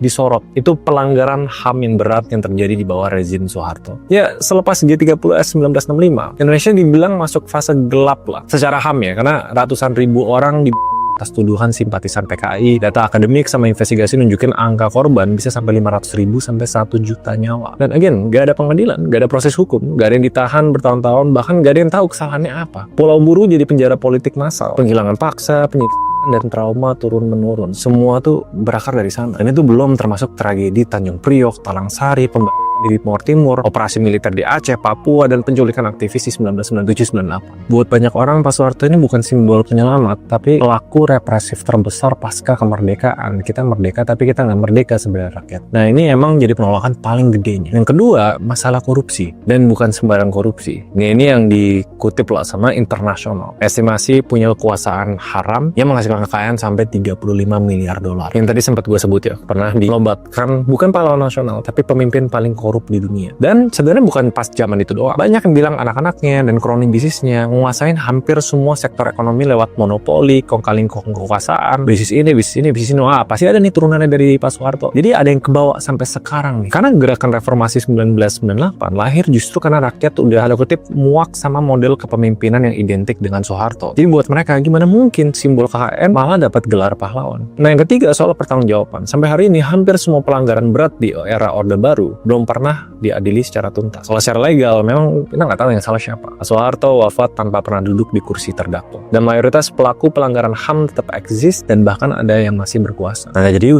disorot. Itu pelanggaran HAM yang berat yang terjadi di bawah rezim Soeharto. Ya, selepas G30S 1965, Indonesia dibilang masuk fase gelap lah secara HAM ya, karena ratusan ribu orang di atas tuduhan simpatisan PKI. Data akademik sama investigasi nunjukin angka korban bisa sampai 500.000 sampai 1 juta nyawa. Dan again, gak ada pengadilan, gak ada proses hukum, gak ada yang ditahan bertahun-tahun, bahkan gak ada yang tahu kesalahannya apa. Pulau Buru jadi penjara politik massal, penghilangan paksa, penyiksaan dan trauma turun-menurun. Semua tuh berakar dari sana. Dan itu belum termasuk tragedi Tanjung Priok, Talang Sari, di Timor Timur, operasi militer di Aceh, Papua, dan penculikan aktivis di 1997-98. Buat banyak orang, Pak Soeharto ini bukan simbol penyelamat, tapi pelaku represif terbesar pasca kemerdekaan. Kita merdeka, tapi kita nggak merdeka sebenarnya rakyat. Nah, ini emang jadi penolakan paling gedenya. Yang kedua, masalah korupsi. Dan bukan sembarang korupsi. Ini yang dikutip lah sama internasional. Estimasi punya kekuasaan haram yang menghasilkan kekayaan sampai 35 miliar dolar. Yang tadi sempat gue sebut ya, pernah dinobatkan bukan pahlawan nasional, tapi pemimpin paling korup di dunia. Dan sebenarnya bukan pas zaman itu doang. Banyak yang bilang anak-anaknya dan kroni bisnisnya menguasain hampir semua sektor ekonomi lewat monopoli, kong-kali-kong kekuasaan, bisnis ini, wah pasti ada nih turunannya dari Pak Soeharto. Jadi ada yang kebawa sampai sekarang nih. Karena gerakan reformasi 1998 lahir justru karena rakyat udah ada kutip muak sama model kepemimpinan yang identik dengan Soeharto. Jadi buat mereka gimana mungkin simbol KKN malah dapat gelar pahlawan. Nah, yang ketiga soal pertanggungjawaban. Sampai hari ini hampir semua pelanggaran berat di era Orde Baru belum pernah diadili secara tuntas. Kalau secara legal, memang kita nggak tahu yang salah siapa. Soeharto wafat tanpa pernah duduk di kursi terdakwa. Dan mayoritas pelaku pelanggaran HAM tetap eksis dan bahkan ada yang masih berkuasa. Nah, jadi